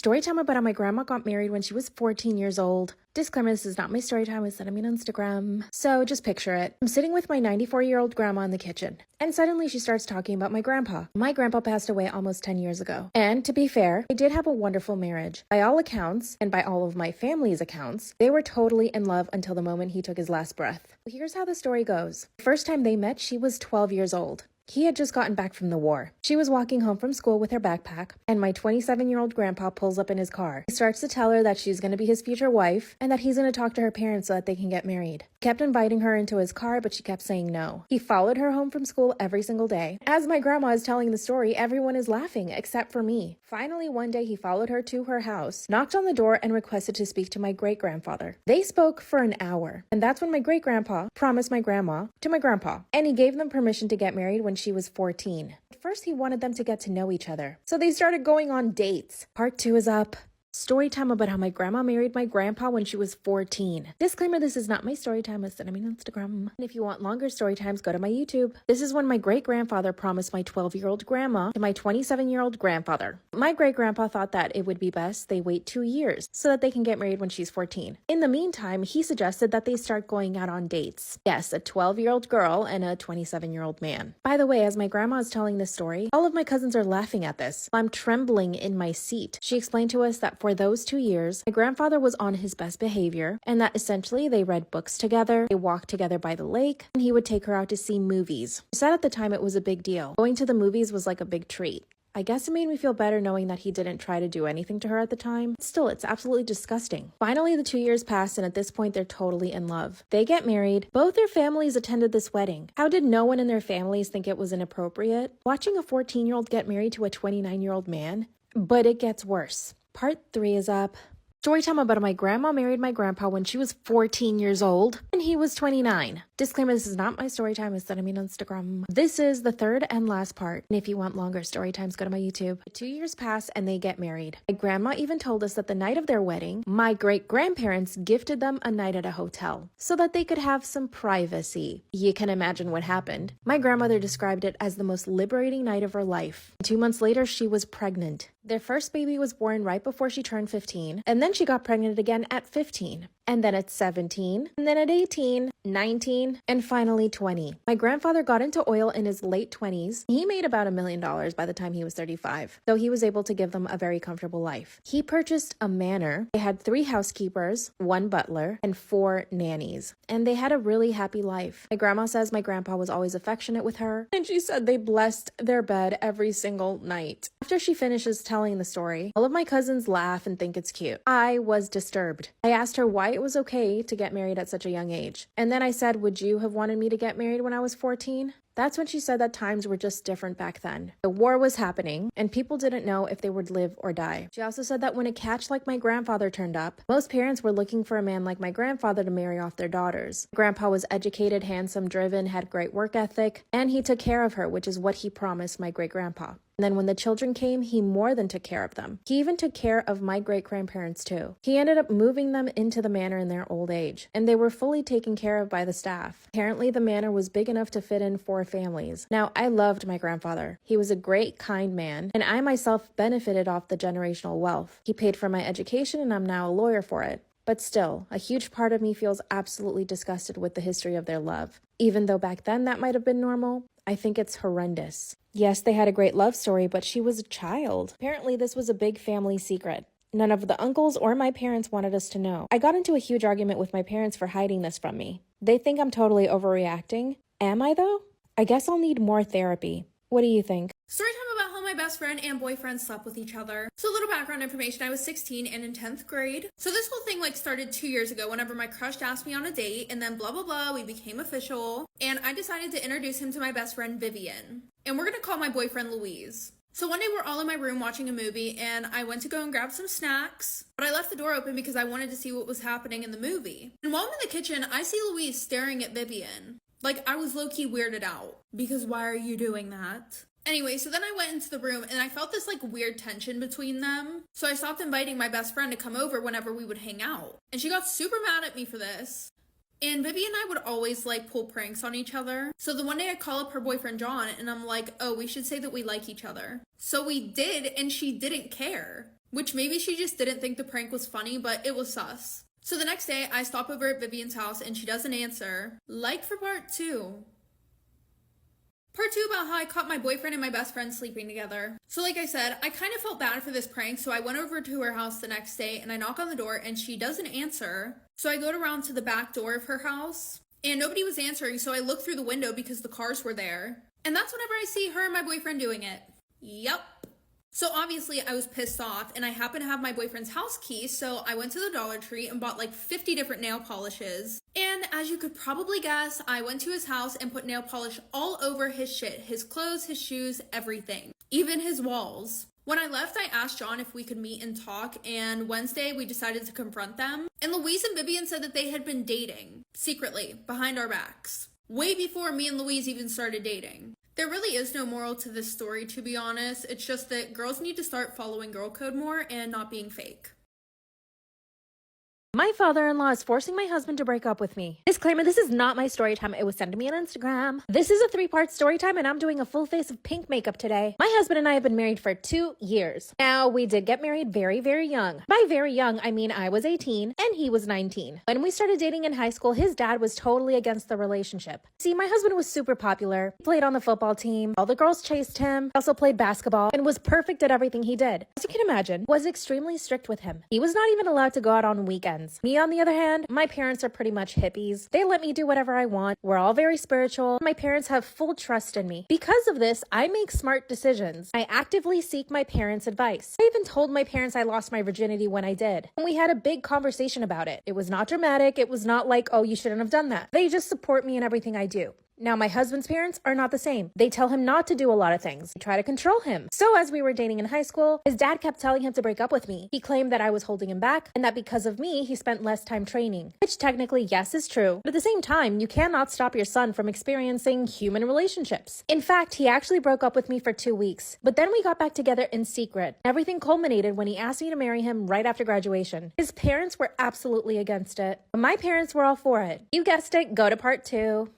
Story time about how my grandma got married when she was 14 years old. Disclaimer, this is not my story time, it's sent me on Instagram. So just picture it. I'm sitting with my 94-year-old grandma in the kitchen, and suddenly she starts talking about my grandpa. My grandpa passed away almost 10 years ago. And to be fair, they did have a wonderful marriage. By all accounts, and by all of my family's accounts, they were totally in love until the moment he took his last breath. Here's how the story goes. The first time they met, she was 12 years old. He had just gotten back from the war. She was walking home from school with her backpack, and my 27-year-old grandpa pulls up in his car. He starts to tell her that she's going to be his future wife and that he's going to talk to her parents so that they can get married. He kept inviting her into his car, but she kept saying no. He followed her home from school every single day. As my grandma is telling the story, everyone is laughing except for me. Finally, one day he followed her to her house, knocked on the door, and requested to speak to my great-grandfather. They spoke for an hour, and that's when my great-grandpa promised my grandma to my grandpa, and he gave them permission to get married when she was 14. At first, he wanted them to get to know each other, so they started going on dates. Part 2 is up. Story time about how my grandma married my grandpa when she was 14. Disclaimer, this is not my story time, it's sent me on Instagram. And if you want longer story times, go to my YouTube. This is when my great-grandfather promised my 12-year-old grandma to my 27-year-old grandfather. My great-grandpa thought that it would be best they wait 2 years so that they can get married when she's 14. In the meantime, he suggested that they start going out on dates. Yes, a 12-year-old girl and a 27-year-old man. By the way, as my grandma is telling this story, all of my cousins are laughing at this. I'm trembling in my seat. She explained to us that for those 2 years, my grandfather was on his best behavior, and that essentially they read books together, they walked together by the lake, and he would take her out to see movies. She said at the time it was a big deal. Going to the movies was like a big treat. I guess it made me feel better knowing that he didn't try to do anything to her at the time. Still, it's absolutely disgusting. Finally, the 2 years pass, and at this point, they're totally in love. They get married. Both their families attended this wedding. How did no one in their families think it was inappropriate? Watching a 14-year-old get married to a 29-year-old man? But it gets worse. Part 3 is up. Story time about how my grandma married my grandpa when she was 14 years old and he was 29. Disclaimer, this is not my story time, it's sent me on Instagram. This is the third and last part. And if you want longer story times, go to my YouTube. 2 years pass and they get married. My grandma even told us that the night of their wedding, my great-grandparents gifted them a night at a hotel so that they could have some privacy. You can imagine what happened. My grandmother described it as the most liberating night of her life. 2 months later, she was pregnant. Their first baby was born right before she turned 15, and then she got pregnant again at 15, and then at 17, and then at 18, 19, and finally 20. My grandfather got into oil in his late 20s. He made about $1 million by the time he was 35, though he was able to give them a very comfortable life. He purchased a manor. They had 3 housekeepers, 1 butler, and 4 nannies, and they had a really happy life. My grandma says my grandpa was always affectionate with her, and she said they blessed their bed every single night. After she finishes telling the story, all of my cousins laugh and think it's cute. I was disturbed. I asked her why it was okay to get married at such a young age. And then I said, would you have wanted me to get married when I was 14? That's when she said that times were just different back then. The war was happening, and people didn't know if they would live or die. She also said that when a catch like my grandfather turned up, most parents were looking for a man like my grandfather to marry off their daughters. My grandpa was educated, handsome, driven, had great work ethic, and he took care of her, which is what he promised my great-grandpa. And then when the children came, he more than took care of them. He even took care of my great-grandparents too. He ended up moving them into the manor in their old age, and they were fully taken care of by the staff. Apparently, the manor was big enough to fit in 4 families. Now, I loved my grandfather. He was a great, kind man, and I myself benefited off the generational wealth. He paid for my education, and I'm now a lawyer for it. But still, a huge part of me feels absolutely disgusted with the history of their love. Even though back then that might have been normal, I think it's horrendous. Yes, they had a great love story, but she was a child. Apparently, this was a big family secret. None of the uncles or my parents wanted us to know. I got into a huge argument with my parents for hiding this from me. They think I'm totally overreacting. Am I, though? I guess I'll need more therapy. What do you think? Story time about how my best friend and boyfriend slept with each other. So a little background information, I was 16 and in 10th grade. So this whole thing started 2 years ago whenever my crush asked me on a date, and then blah blah blah, we became official. And I decided to introduce him to my best friend Vivian. And we're gonna call my boyfriend Louise. So one day we're all in my room watching a movie, and I went to go and grab some snacks, but I left the door open because I wanted to see what was happening in the movie. And while I'm in the kitchen, I see Louise staring at Vivian. I was low-key weirded out, because why are you doing that? Anyway, so then I went into the room and I felt this weird tension between them. So I stopped inviting my best friend to come over whenever we would hang out. And she got super mad at me for this. And Vivi and I would always pull pranks on each other. So the one day I call up her boyfriend John and I'm like, oh, we should say that we like each other. So we did, and she didn't care. which maybe she just didn't think the prank was funny, but it was sus. So the next day, I stop over at Vivian's house and she doesn't answer. Like for part 2. Part 2 about how I caught my boyfriend and my best friend sleeping together. So like I said, I kind of felt bad for this prank, so I went over to her house the next day and I knock on the door and she doesn't answer. So I go around to the back door of her house and nobody was answering, so I look through the window because the cars were there. And that's whenever I see her and my boyfriend doing it. Yup. So obviously I was pissed off and I happened to have my boyfriend's house key, so I went to the Dollar Tree and bought like 50 different nail polishes. And as you could probably guess, I went to his house and put nail polish all over his shit. His clothes, his shoes, everything. Even his walls. When I left, I asked John if we could meet and talk, and Wednesday we decided to confront them. And Louise and Vivian said that they had been dating, secretly, behind our backs. Way before me and Louise even started dating. There really is no moral to this story, to be honest. It's just that girls need to start following girl code more and not being fake. My father-in-law is forcing my husband to break up with me. Disclaimer, this is not my story time. It was sent to me on Instagram. This is a 3-part story time and I'm doing a full face of pink makeup today. My husband and I have been married for 2 years. Now, we did get married very, very young. By very young, I mean I was 18 and he was 19. When we started dating in high school, his dad was totally against the relationship. See, my husband was super popular. He played on the football team. All the girls chased him. He also played basketball and was perfect at everything he did. As you can imagine, was extremely strict with him. He was not even allowed to go out on weekends. Me, on the other hand, my parents are pretty much hippies. They let me do whatever I want. We're all very spiritual. My parents have full trust in me. Because of this, I make smart decisions. I actively seek my parents' advice. I even told my parents I lost my virginity when I did. And we had a big conversation about it. It was not dramatic. It was not like, oh, you shouldn't have done that. They just support me in everything I do. Now, my husband's parents are not the same. They tell him not to do a lot of things. They try to control him. So as we were dating in high school, his dad kept telling him to break up with me. He claimed that I was holding him back and that because of me, he spent less time training. Which technically, yes, is true. But at the same time, you cannot stop your son from experiencing human relationships. In fact, he actually broke up with me for 2 weeks. But then we got back together in secret. Everything culminated when he asked me to marry him right after graduation. His parents were absolutely against it. But my parents were all for it. You guessed it, go to part 2.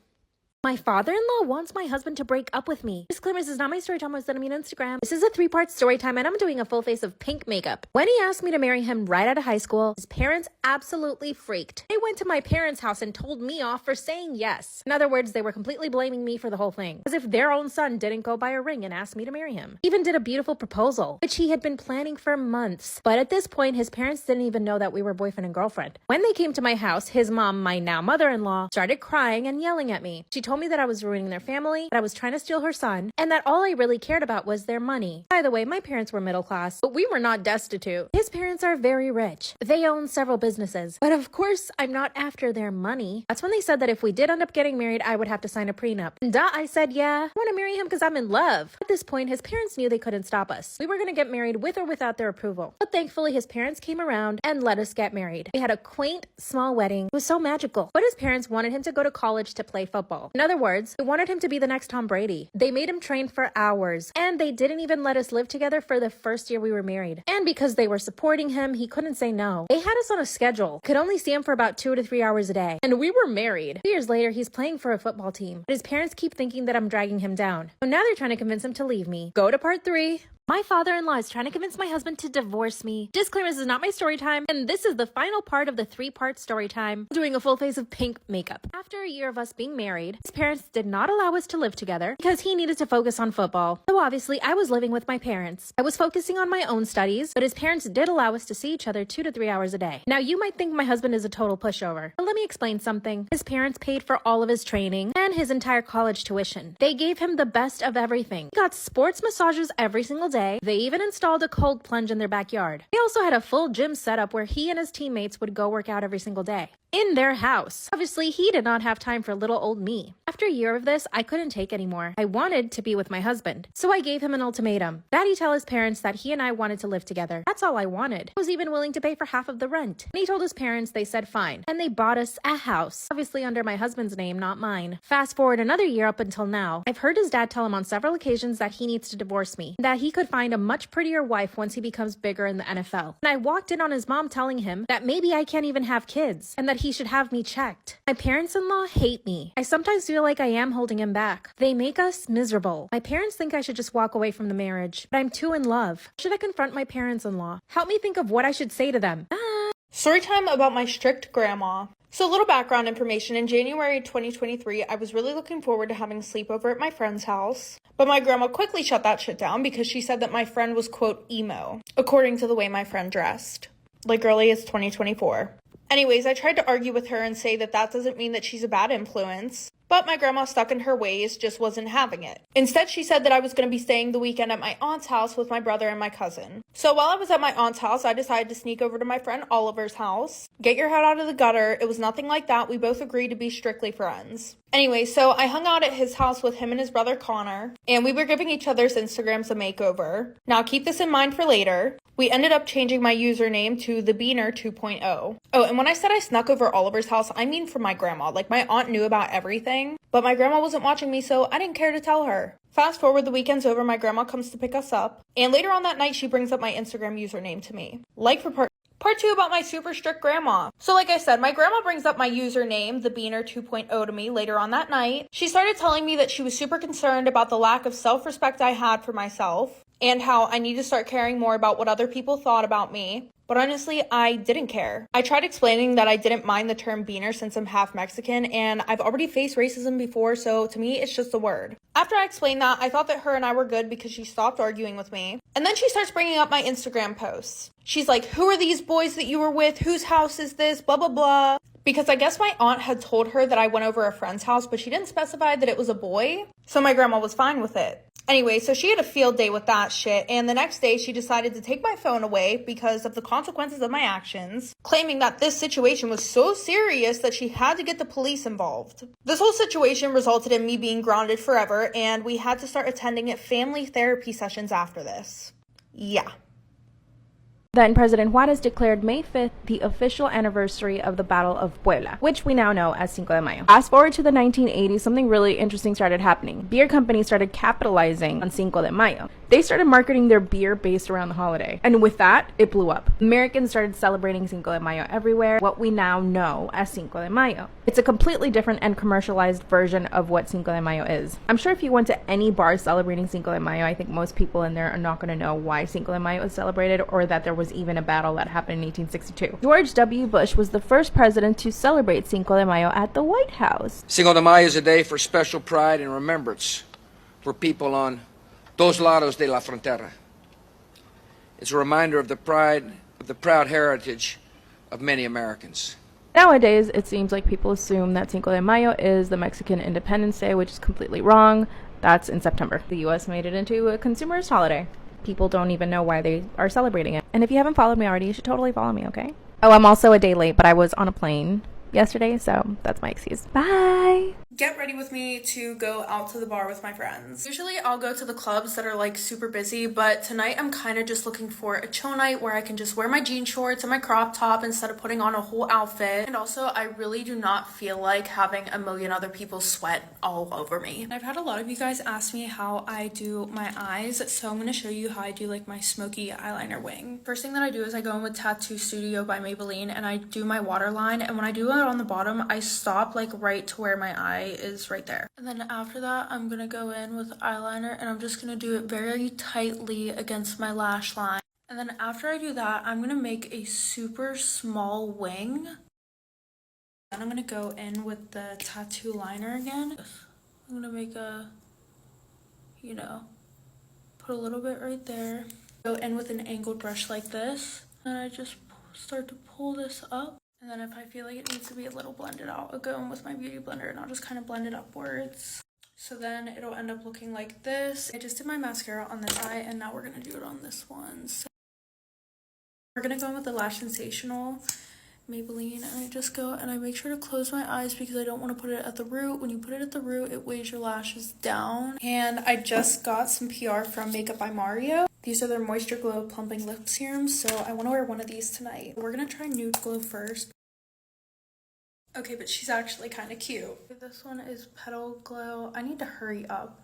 My father-in-law wants my husband to break up with me. Disclaimer, this is not my story time. I was sending me on Instagram. This is a 3-part story time and I'm doing a full face of pink makeup. When he asked me to marry him right out of high school, his parents absolutely freaked. They went to my parents' house and told me off for saying yes. In other words, they were completely blaming me for the whole thing. As if their own son didn't go buy a ring and ask me to marry him. Even did a beautiful proposal, which he had been planning for months. But at this point, his parents didn't even know that we were boyfriend and girlfriend. When they came to my house, his mom, my now mother-in-law, started crying and yelling at me. She told me that I was ruining their family, that I was trying to steal her son, and that all I really cared about was their money. By the way, my parents were middle class, but we were not destitute. His parents are very rich. They own several businesses. But of course, I'm not after their money. That's when they said that if we did end up getting married, I would have to sign a prenup. And I said, yeah, I want to marry him because I'm in love. At this point, his parents knew they couldn't stop us. We were going to get married with or without their approval. But thankfully, his parents came around and let us get married. We had a quaint, small wedding. It was so magical. But his parents wanted him to go to college to play football. In other words, they wanted him to be the next Tom Brady. They made him train for hours, and they didn't even let us live together for the first year we were married. And because they were supporting him, he couldn't say no. They had us on a schedule. Could only see him for about 2 to 3 hours a day. And we were married. 2 years later, he's playing for a football team. But his parents keep thinking that I'm dragging him down. So now they're trying to convince him to leave me. Go to part 3. My father-in-law is trying to convince my husband to divorce me. Disclaimer, this is not my story time, and this is the final part of the 3-part story time. I'm doing a full face of pink makeup. After a year of us being married, his parents did not allow us to live together because he needed to focus on football. So obviously, I was living with my parents. I was focusing on my own studies, but his parents did allow us to see each other 2 to 3 hours a day. Now, you might think my husband is a total pushover, but let me explain something. His parents paid for all of his training and his entire college tuition. They gave him the best of everything. He got sports massages every single day. They even installed a cold plunge in their backyard. They also had a full gym setup where he and his teammates would go work out every single day. In their house. Obviously, he did not have time for little old me. After a year of this, I couldn't take anymore. I wanted to be with my husband. So I gave him an ultimatum. That he tell his parents that he and I wanted to live together. That's all I wanted. I was even willing to pay for half of the rent. And he told his parents, they said fine. And they bought us a house. Obviously under my husband's name, not mine. Fast forward another year up until now. I've heard his dad tell him on several occasions that he needs to divorce me. That he could find a much prettier wife once he becomes bigger in the NFL. And I walked in on his mom telling him that maybe I can't even have kids. And that he should have me checked. My parents-in-law hate me. I sometimes feel like I am holding him back. They make us miserable. My parents think I should just walk away from the marriage, but I'm too in love. Should I confront my parents-in-law? Help me think of what I should say to them. Story time about my strict grandma. So a little background information. In January 2023, I was really looking forward to having a sleepover at my friend's house. But my grandma quickly shut that shit down because she said that my friend was, quote, emo, according to the way my friend dressed. Like, girly, it's 2024. Anyways, I tried to argue with her and say that that doesn't mean that she's a bad influence. But my grandma, stuck in her ways, just wasn't having it. Instead, she said that I was going to be staying the weekend at my aunt's house with my brother and my cousin. So while I was at my aunt's house, I decided to sneak over to my friend Oliver's house. Get your head out of the gutter. It was nothing like that. We both agreed to be strictly friends. Anyway, so I hung out at his house with him and his brother Connor, and we were giving each other's Instagrams a makeover. Now keep this in mind for later. We ended up changing my username to the Beaner 2.0. Oh, and when I said I snuck over Oliver's house, I mean for my grandma. Like, my aunt knew about everything, but my grandma wasn't watching me, so I didn't care to tell her. Fast forward, the weekend's over, my grandma comes to pick us up, and later on that night, she brings up my Instagram username to me. Like for Part 2 about my super strict grandma. So like I said, my grandma brings up my username, the Beaner 2.0, to me later on that night. She started telling me that she was super concerned about the lack of self-respect I had for myself and how I need to start caring more about what other people thought about me. But honestly, I didn't care. I tried explaining that I didn't mind the term Beaner since I'm half Mexican and I've already faced racism before, so to me, it's just a word. After I explained that, I thought that her and I were good because she stopped arguing with me. And then she starts bringing up my Instagram posts. She's like, who are these boys that you were with? Whose house is this? Blah, blah, blah. Because I guess my aunt had told her that I went over a friend's house, but she didn't specify that it was a boy. So my grandma was fine with it. Anyway, so she had a field day with that shit, and the next day she decided to take my phone away because of the consequences of my actions, claiming that this situation was so serious that she had to get the police involved. This whole situation resulted in me being grounded forever, and we had to start attending family therapy sessions after this. Yeah. Then President Juarez declared May 5th the official anniversary of the Battle of Puebla, which we now know as Cinco de Mayo. Fast forward to the 1980s, something really interesting started happening. Beer companies started capitalizing on Cinco de Mayo. They started marketing their beer based around the holiday. And with that, it blew up. Americans started celebrating Cinco de Mayo everywhere, what we now know as Cinco de Mayo. It's a completely different and commercialized version of what Cinco de Mayo is. I'm sure if you went to any bar celebrating Cinco de Mayo, I think most people in there are not going to know why Cinco de Mayo is celebrated or that there was even a battle that happened in 1862. George W. Bush was the first president to celebrate Cinco de Mayo at the White House. Cinco de Mayo is a day for special pride and remembrance for people on dos lados de la frontera. It's a reminder of the proud heritage of many Americans. Nowadays, it seems like people assume that Cinco de Mayo is the Mexican Independence Day, which is completely wrong. That's in September. The U.S. made it into a consumerist holiday. People don't even know why they are celebrating it. And if you haven't followed me already, you should totally follow me, okay? Oh, I'm also a day late, but I was on a plane yesterday, so that's my excuse. Bye! Get ready with me to go out to the bar with my friends. Usually I'll go to the clubs that are like super busy, but tonight I'm kind of just looking for a chill night where I can just wear my jean shorts and my crop top instead of putting on a whole outfit. And also I really do not feel like having a million other people sweat all over me. I've had a lot of you guys ask me how I do my eyes, so I'm going to show you how I do like my smoky eyeliner wing. First thing that I do is I go in with Tattoo Studio by Maybelline and I do my waterline, and when I do it on the bottom, I stop like right to where my eye is right there. And then after that, I'm gonna go in with eyeliner and I'm just gonna do it very tightly against my lash line. And then after I do that, I'm gonna make a super small wing. Then I'm gonna go in with the tattoo liner again. I'm gonna make a, put a little bit right there. Go in with an angled brush like this. And I just start to pull this up. And then if I feel like it needs to be a little blended out, I'll go in with my beauty blender and I'll just kind of blend it upwards. So then it'll end up looking like this. I just did my mascara on this eye and now we're going to do it on this one. So we're going to go in with the Lash Sensational Maybelline, and I just go and I make sure to close my eyes because I don't want to put it at the root. When you put it at the root, it weighs your lashes down. And I just got some PR from Makeup by Mario. These are their Moisture Glow Plumping Lip Serums, so I want to wear one of these tonight. We're going to try Nude Glow first. Okay, but she's actually kind of cute. This one is Petal Glow. I need to hurry up.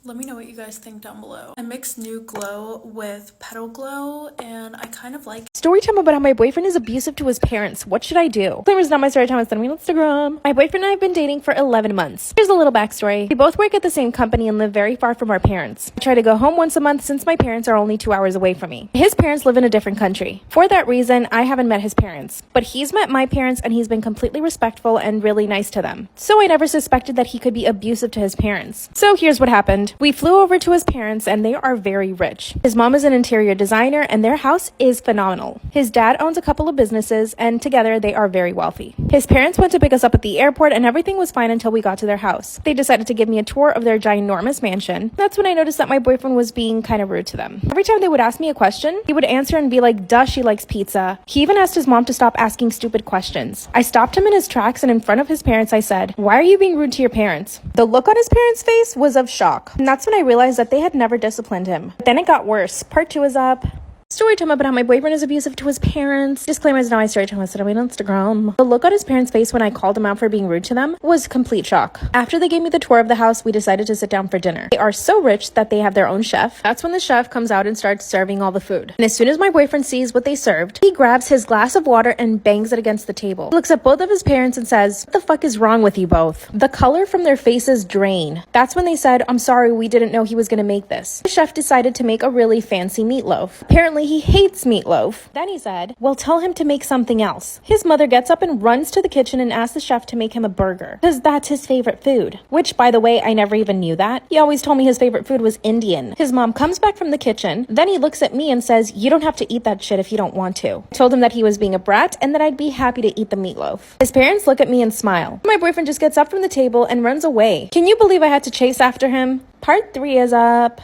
Let me know what you guys think down below. I mixed Nude Glow with Petal Glow, and I kind of like Story time about how my boyfriend is abusive to his parents. What should I do? Disclaimer, is not my story time. It's on Instagram. My boyfriend and I have been dating for 11 months. Here's a little backstory. We both work at the same company and live very far from our parents. I try to go home once a month since my parents are only 2 hours away from me. His parents live in a different country. For that reason, I haven't met his parents. But he's met my parents and he's been completely respectful and really nice to them. So I never suspected that he could be abusive to his parents. So here's what happened. We flew over to his parents and they are very rich. His mom is an interior designer and their house is phenomenal. His dad owns a couple of businesses and together they are very wealthy. His parents went to pick us up at the airport and everything was fine until we got to their house. They decided to give me a tour of their ginormous mansion. That's when I noticed that my boyfriend was being kind of rude to them. Every time they would ask me a question, he would answer and be like, duh, she likes pizza. He even asked his mom to stop asking stupid questions. I stopped him in his tracks and in front of his parents I said, why are you being rude to your parents? The look on his parents' face was of shock. And that's when I realized that they had never disciplined him. But then it got worse. Part 2 is up. Story time about how my boyfriend is abusive to his parents. Disclaimer, is not my story time. I said on Instagram. The look on his parents' face when I called him out for being rude to them was complete shock. After they gave me the tour of the house, we decided to sit down for dinner. They are so rich that they have their own chef. That's when the chef comes out and starts serving all the food. And as soon as my boyfriend sees what they served, he grabs his glass of water and bangs it against the table. He looks at both of his parents and says, what the fuck is wrong with you both? The color from their faces drain. That's when they said, I'm sorry, we didn't know he was gonna make this. The chef decided to make a really fancy meatloaf. Apparently he hates meatloaf. Then he said, well, tell him to make something else. His mother gets up and runs to the kitchen and asks the chef to make him a burger, because that's his favorite food. Which, by the way, I never even knew that. He always told me his favorite food was Indian. His mom comes back from the kitchen. Then he looks at me and says, you don't have to eat that shit if you don't want to. I told him that he was being a brat and that I'd be happy to eat the meatloaf. His parents look at me and smile. My boyfriend just gets up from the table and runs away. Can you believe I had to chase after him? Part 3 is up.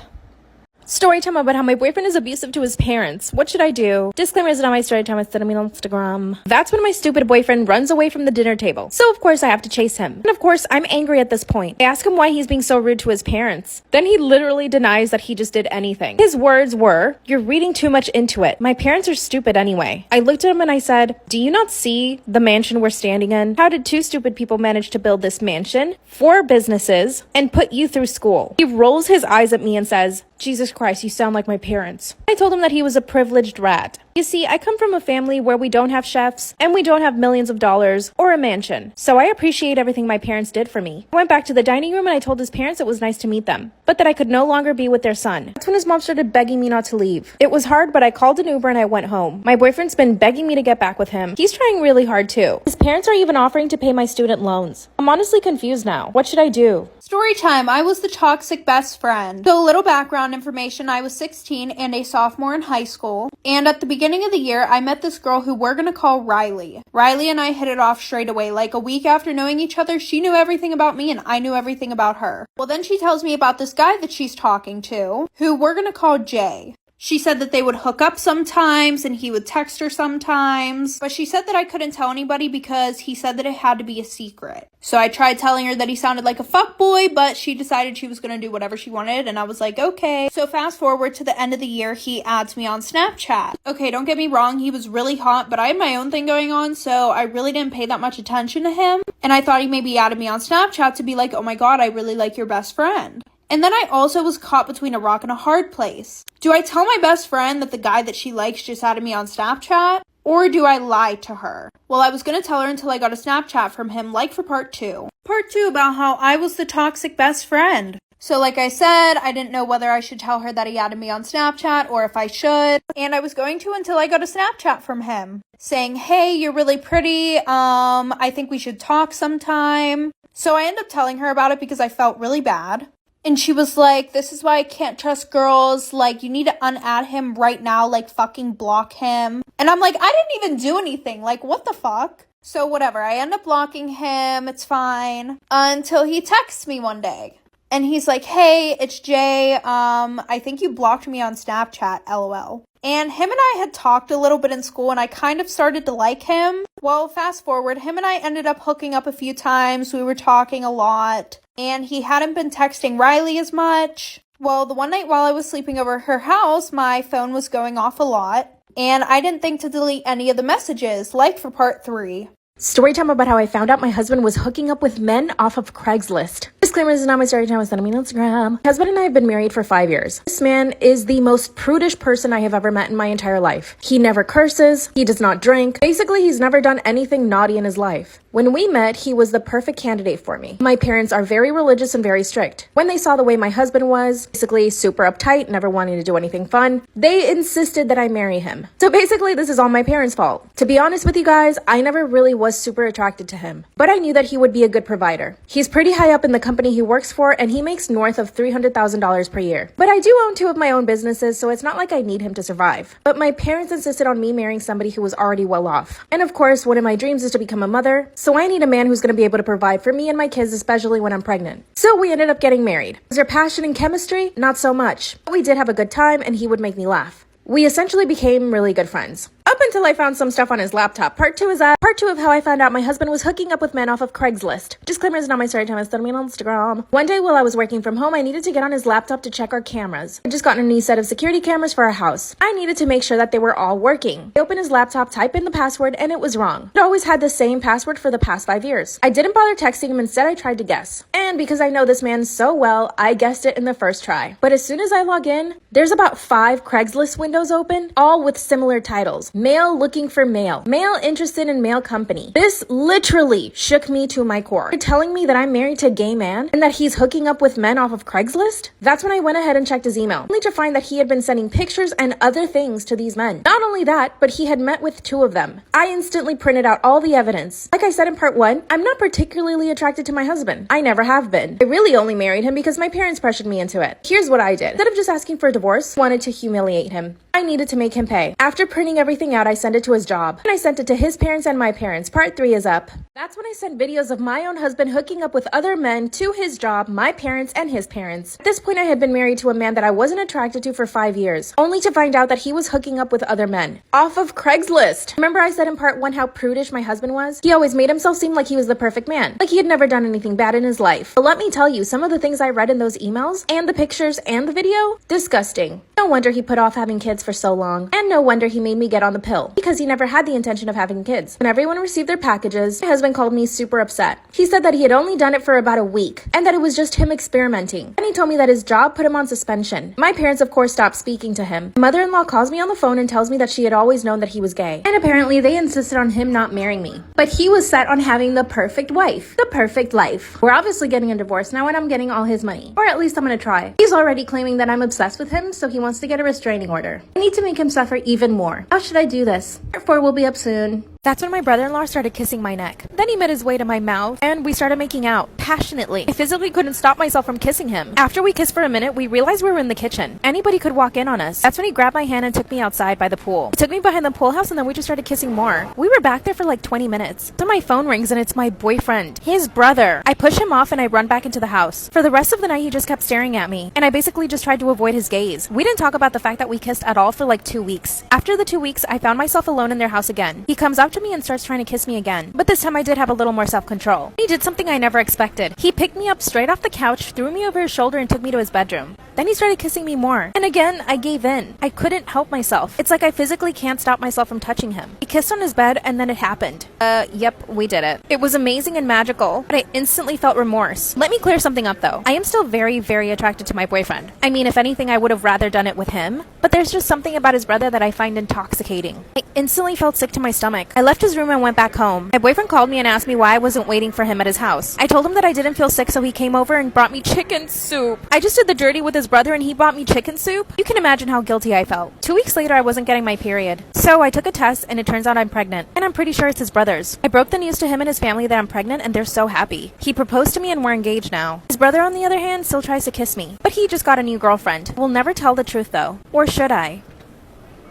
Story time about how my boyfriend is abusive to his parents. What should I do? Disclaimer, is not my story time. It's on Instagram. That's when my stupid boyfriend runs away from the dinner table. So of course I have to chase him. And of course I'm angry at this point. I ask him why he's being so rude to his parents. Then he literally denies that he just did anything. His words were, you're reading too much into it. My parents are stupid anyway. I looked at him and I said, do you not see the mansion we're standing in? How did 2 stupid people manage to build this mansion, 4 businesses, and put you through school? He rolls his eyes at me and says, Jesus Christ, you sound like my parents. I told him that he was a privileged rat. You see, I come from a family where we don't have chefs and we don't have millions of dollars or a mansion. So I appreciate everything my parents did for me. I went back to the dining room and I told his parents it was nice to meet them, but that I could no longer be with their son. That's when his mom started begging me not to leave. It was hard, but I called an Uber and I went home. My boyfriend's been begging me to get back with him. He's trying really hard too. His parents are even offering to pay my student loans. I'm honestly confused now. What should I do? Story time. I was the toxic best friend. So a little background information. I was 16 and a sophomore in high school. And at the beginning of the year, I met this girl who we're going to call Riley. Riley and I hit it off straight away. Like a week after knowing each other, she knew everything about me and I knew everything about her. Well, then she tells me about this guy that she's talking to, who we're going to call Jay. She said that they would hook up sometimes and he would text her sometimes. But she said that I couldn't tell anybody because he said that it had to be a secret. So I tried telling her that he sounded like a fuckboy, but she decided she was going to do whatever she wanted. And I was like, okay. So fast forward to the end of the year, he adds me on Snapchat. Okay, don't get me wrong. He was really hot, but I had my own thing going on. So I really didn't pay that much attention to him. And I thought he maybe added me on Snapchat to be like, oh my God, I really like your best friend. And then I also was caught between a rock and a hard place. Do I tell my best friend that the guy that she likes just added me on Snapchat? Or do I lie to her? Well, I was going to tell her until I got a Snapchat from him, like for part 2. Part 2 about how I was the toxic best friend. So like I said, I didn't know whether I should tell her that he added me on Snapchat or if I should. And I was going to until I got a Snapchat from him saying, hey, you're really pretty. I think we should talk sometime. So I ended up telling her about it because I felt really bad. And she was like, this is why I can't trust girls. Like, you need to unadd him right now. Like, fucking block him. And I'm like, I didn't even do anything. Like, what the fuck? So whatever. I end up blocking him. It's fine. Until he texts me one day. And he's like, hey, it's Jay. I think you blocked me on Snapchat, LOL. And him and I had talked a little bit in school and I kind of started to like him. Well, fast forward, him and I ended up hooking up a few times. We were talking a lot. And he hadn't been texting Riley as much. Well, the one night while I was sleeping over at her house, my phone was going off a lot. And I didn't think to delete any of the messages, like for part 3. Story time about how I found out my husband was hooking up with men off of Craigslist. Disclaimer, Disclaimer, this is not my story time. It's sending me on Instagram. My husband and I have been married for 5 years. This man is the most prudish person I have ever met in my entire life. He never curses. He does not drink. Basically, he's never done anything naughty in his life. When we met, he was the perfect candidate for me. My parents are very religious and very strict. When they saw the way my husband was, basically super uptight, never wanting to do anything fun, they insisted that I marry him. So basically, this is all my parents' fault. To be honest with you guys, I never really was super attracted to him, but I knew that he would be a good provider. He's pretty high up in the company he works for, and he makes north of $300,000 per year. But I do own 2 of my own businesses, so it's not like I need him to survive. But my parents insisted on me marrying somebody who was already well off. And of course, one of my dreams is to become a mother, so I need a man who's going to be able to provide for me and my kids, especially when I'm pregnant. So we ended up getting married. Was there passion and chemistry? Not so much. But we did have a good time, and he would make me laugh. We essentially became really good friends. Up until I found some stuff on his laptop. Part 2 is that. Part 2 of how I found out my husband was hooking up with men off of Craigslist. Disclaimer, is not my story time. It's me on Instagram. One day while I was working from home, I needed to get on his laptop to check our cameras. I just gotten a new set of security cameras for our house. I needed to make sure that they were all working. I opened his laptop, typed in the password, and it was wrong. It always had the same password for the past 5 years. I didn't bother texting him. Instead, I tried to guess. And because I know this man so well, I guessed it in the first try. But as soon as I log in, there's about 5 Craigslist windows open, all with similar titles. Male looking for male. Male interested in male company. This literally shook me to my core. You're telling me that I'm married to a gay man and that he's hooking up with men off of Craigslist? That's when I went ahead and checked his email, only to find that he had been sending pictures and other things to these men. Not only that, but he had met with 2 of them. I instantly printed out all the evidence. Like I said in part 1, I'm not particularly attracted to my husband. I never have been. I really only married him because my parents pressured me into it. Here's what I did. Instead of just asking for a divorce, I wanted to humiliate him. I needed to make him pay. After printing everything out, I sent it to his job. And I sent it to his parents and my parents. Part 3 is up. That's when I sent videos of my own husband hooking up with other men to his job, my parents, and his parents. At this point, I had been married to a man that I wasn't attracted to for 5 years, only to find out that he was hooking up with other men off of Craigslist. Remember I said in part 1 how prudish my husband was? He always made himself seem like he was the perfect man, like he had never done anything bad in his life. But let me tell you, some of the things I read in those emails, and the pictures, and the video, disgusting. No wonder he put off having kids for so long, and no wonder he made me get on the pill, because he never had the intention of having kids. When everyone received their packages, my husband called me super upset. He said that he had only done it for about a week, and that it was just him experimenting. And he told me that his job put him on suspension. My parents, of course, stopped speaking to him. My mother-in-law calls me on the phone and tells me that she had always known that he was gay. And apparently they insisted on him not marrying me. But he was set on having the perfect wife. The perfect life. We're obviously getting a divorce now, and I'm getting all his money. Or at least I'm gonna try. He's already claiming that I'm obsessed with him, so he wants to get a restraining order. I need to make him suffer even more. How should I do this? Part 4 will be up soon. That's when my brother-in-law started kissing my neck. Then he made his way to my mouth, and we started making out, passionately. I physically couldn't stop myself from kissing him. After we kissed for a minute, we realized we were in the kitchen. Anybody could walk in on us. That's when he grabbed my hand and took me outside by the pool. He took me behind the pool house, and then we just started kissing more. We were back there for like 20 minutes. So my phone rings, and it's my boyfriend, his brother. I push him off, and I run back into the house. For the rest of the night, he just kept staring at me, and I basically just tried to avoid his gaze. We didn't talk about the fact that we kissed at all for like 2 weeks. After the 2 weeks, I found myself alone in their house again. He comes up to me and starts trying to kiss me again, but this time I did have a little more self-control. He did something I never expected. He picked me up straight off the couch, threw me over his shoulder, and took me to his bedroom. Then he started kissing me more. And again, I gave in. I couldn't help myself. It's like I physically can't stop myself from touching him. He kissed on his bed, and then it happened. Yep, we did it. It was amazing and magical, but I instantly felt remorse. Let me clear something up though. I am still very, very attracted to my boyfriend. I mean, if anything, I would have rather done it with him, but there's just something about his brother that I find intoxicating. I instantly felt sick to my stomach. I left his room and went back home. My boyfriend called me and asked me why I wasn't waiting for him at his house. I told him that I didn't feel sick, so he came over and brought me chicken soup. I just did the dirty with his brother and he brought me chicken soup. You can imagine how guilty I felt. 2 weeks later, I wasn't getting my period. So I took a test and it turns out I'm pregnant. And I'm pretty sure it's his brother's. I broke the news to him and his family that I'm pregnant and they're so happy. He proposed to me and we're engaged now. His brother, on the other hand, still tries to kiss me. But he just got a new girlfriend. We'll never tell the truth though. Or should I?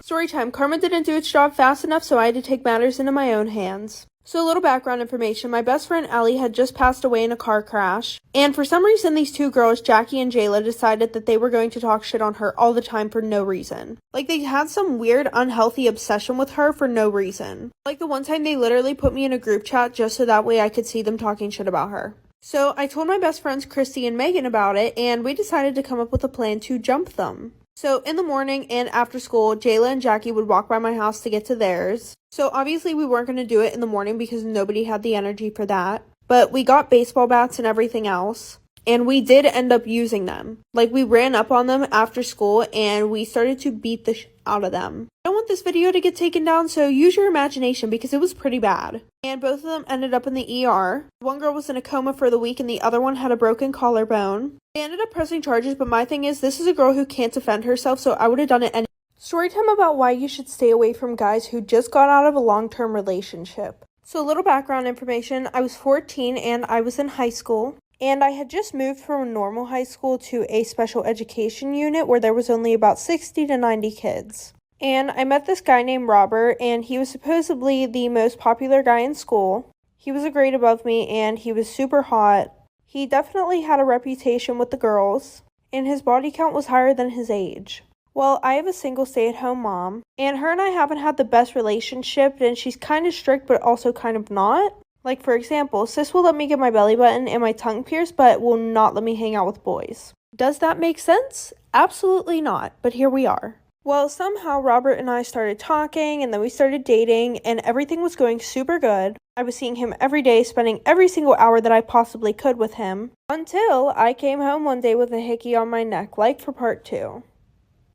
Storytime. Karma didn't do its job fast enough, so I had to take matters into my own hands. So a little background information, my best friend Allie had just passed away in a car crash, and for some reason these 2 girls, Jackie and Jayla, decided that they were going to talk shit on her all the time for no reason. Like they had some weird unhealthy obsession with her for no reason. Like the one time they literally put me in a group chat just so that way I could see them talking shit about her. So I told my best friends Christy and Megan about it, and we decided to come up with a plan to jump them. So in the morning and after school, Jayla and Jackie would walk by my house to get to theirs. So obviously we weren't going to do it in the morning because nobody had the energy for that. But we got baseball bats and everything else. and we did end up using them. Like, we ran up on them after school and we started to beat the out of them. I don't want this video to get taken down, so use your imagination because it was pretty bad. And both of them ended up in the ER. One girl was in a coma for the week and the other one had a broken collarbone. They ended up pressing charges, but my thing is, this is a girl who can't defend herself, so I would have done it anyway. Storytime about why you should stay away from guys who just got out of a long-term relationship. So a little background information, I was 14 and I was in high school. And I had just moved from a normal high school to a special education unit where there was only about 60 to 90 kids. And I met this guy named Robert, and he was supposedly the most popular guy in school. He was a grade above me and he was super hot. He definitely had a reputation with the girls, and his body count was higher than his age. Well, I have a single stay-at-home mom, and her and I haven't had the best relationship, and she's kind of strict but also kind of not. Like, for example, sis will let me get my belly button and my tongue pierced, but will not let me hang out with boys. Does that make sense? Absolutely not, but here we are. Well, somehow Robert and I started talking, and then we started dating, and everything was going super good. I was seeing him every day, spending every single hour that I possibly could with him, until I came home one day with a hickey on my neck, like for part 2.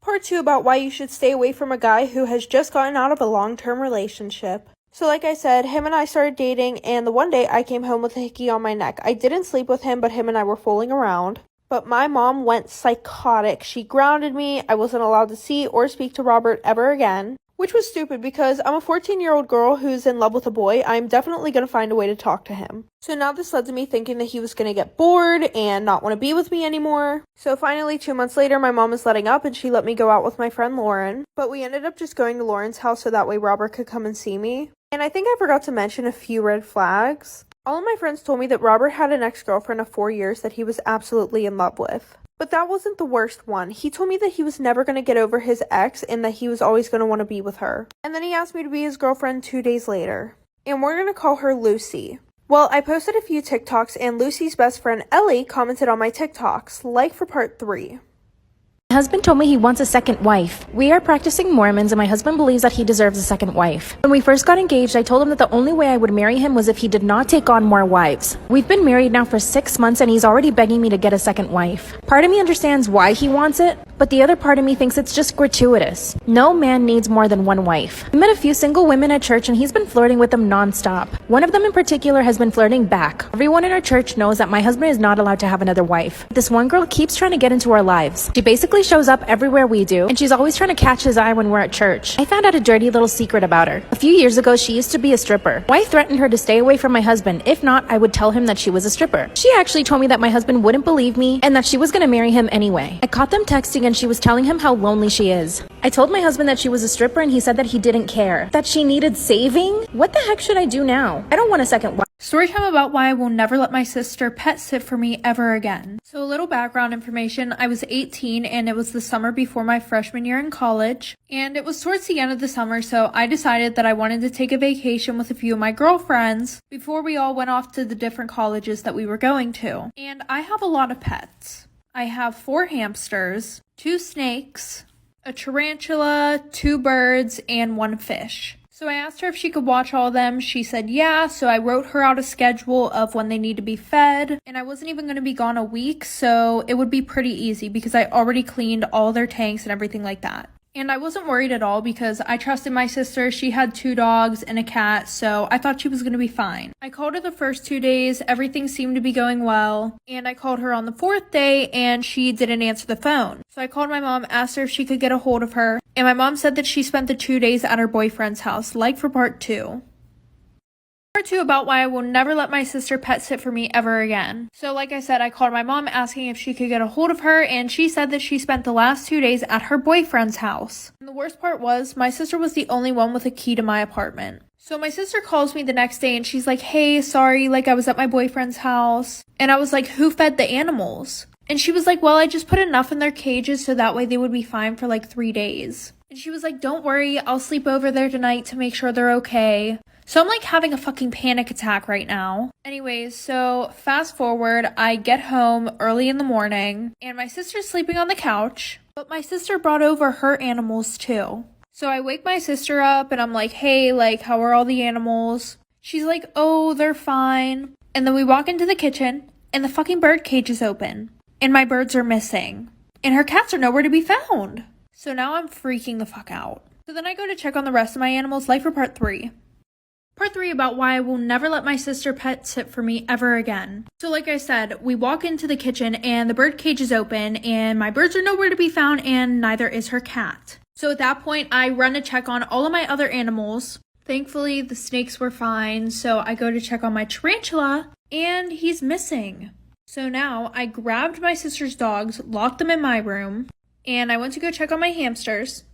Part 2 about why you should stay away from a guy who has just gotten out of a long-term relationship. So like I said, him and I started dating, and the one day I came home with a hickey on my neck. I didn't sleep with him, but him and I were fooling around. But my mom went psychotic. She grounded me. I wasn't allowed to see or speak to Robert ever again. Which was stupid because I'm a 14-year-old girl who's in love with a boy. I'm definitely going to find a way to talk to him. So now this led to me thinking that he was going to get bored and not want to be with me anymore. So finally, 2 months later, my mom was letting up and she let me go out with my friend Lauren. But we ended up just going to Lauren's house so that way Robert could come and see me. And I think I forgot to mention a few red flags. All of my friends told me that Robert had an ex-girlfriend of 4 years that he was absolutely in love with. But that wasn't the worst one. He told me that he was never going to get over his ex and that he was always going to want to be with her. And then he asked me to be his girlfriend 2 days later. And we're going to call her Lucy. Well, I posted a few TikToks and Lucy's best friend Ellie commented on my TikToks, like for part 3. My husband told me he wants a second wife. We are practicing Mormons and my husband believes that he deserves a second wife. When we first got engaged, I told him that the only way I would marry him was if he did not take on more wives. We've been married now for 6 months and he's already begging me to get a second wife. Part of me understands why he wants it, but the other part of me thinks it's just gratuitous. No man needs more than one wife. I met a few single women at church and he's been flirting with them nonstop. One of them in particular has been flirting back. Everyone in our church knows that my husband is not allowed to have another wife. This one girl keeps trying to get into our lives. She basically shows up everywhere we do, and she's always trying to catch his eye when we're at church. I found out a dirty little secret about her. A few years ago, she used to be a stripper. I threatened her to stay away from my husband. If not, I would tell him that she was a stripper. She actually told me that my husband wouldn't believe me and that she was going to marry him anyway. I caught them texting and she was telling him how lonely she is. I told my husband that she was a stripper and he said that he didn't care. That she needed saving? What the heck should I do now? I don't want a second wife. Storytime about why I will never let my sister pet sit for me ever again. So a little background information, I was 18 and it was the summer before my freshman year in college. And it was towards the end of the summer, so I decided that I wanted to take a vacation with a few of my girlfriends before we all went off to the different colleges that we were going to. And I have a lot of pets. I have 4 hamsters, 2 snakes, a tarantula, 2 birds, and 1 fish. So I asked her if she could watch all of them. She said yeah, so I wrote her out a schedule of when they need to be fed. And I wasn't even going to be gone a week, so it would be pretty easy because I already cleaned all their tanks and everything like that. And I wasn't worried at all because I trusted my sister. She had 2 dogs and a cat, so I thought she was going to be fine. I called her the first 2 days. Everything seemed to be going well. And I called her on the 4th day and she didn't answer the phone. So I called my mom, asked her if she could get a hold of her. And my mom said that she spent the 2 days at her boyfriend's house, like for part 2. Part 2 about why I will never let my sister pet sit for me ever again. So like I said, I called my mom asking if she could get a hold of her, and she said that she spent the last 2 days at her boyfriend's house. And the worst part was, my sister was the only one with a key to my apartment. So my sister calls me the next day and she's like, hey, sorry, like I was at my boyfriend's house. And I was like, who fed the animals? And she was like, well, I just put enough in their cages so that way they would be fine for like 3 days. And she was like, don't worry, I'll sleep over there tonight to make sure they're okay. So I'm like having a fucking panic attack right now. Anyways, so fast forward, I get home early in the morning and my sister's sleeping on the couch, but my sister brought over her animals too. So I wake my sister up and I'm like, hey, like, how are all the animals? She's like, oh, they're fine. And then we walk into the kitchen and the fucking bird cage is open, and my birds are missing, and her cats are nowhere to be found. So now I'm freaking the fuck out. So then I go to check on the rest of my animals, like for part 3. Part 3 about why I will never let my sister pet sit for me ever again. So like I said, we walk into the kitchen and the bird cage is open and my birds are nowhere to be found and neither is her cat. So at that point, I run to check on all of my other animals. Thankfully, the snakes were fine, so I go to check on my tarantula and he's missing. So now I grabbed my sister's dogs, locked them in my room, and I went to go check on my hamsters.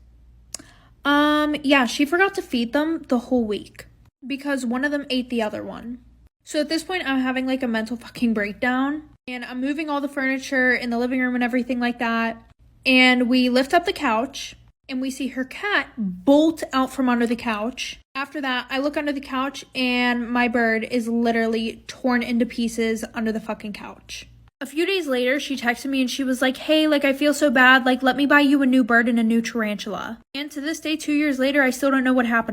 Yeah, she forgot to feed them the whole week because one of them ate the other one. So at this point, I'm having like a mental fucking breakdown and I'm moving all the furniture in the living room and everything like that. And we lift up the couch and we see her cat bolt out from under the couch. After that, I look under the couch and my bird is literally torn into pieces under the fucking couch. A few days later, she texted me and she was like, hey, like, I feel so bad. Like, let me buy you a new bird and a new tarantula. And to this day, 2 years later, I still don't know what happened.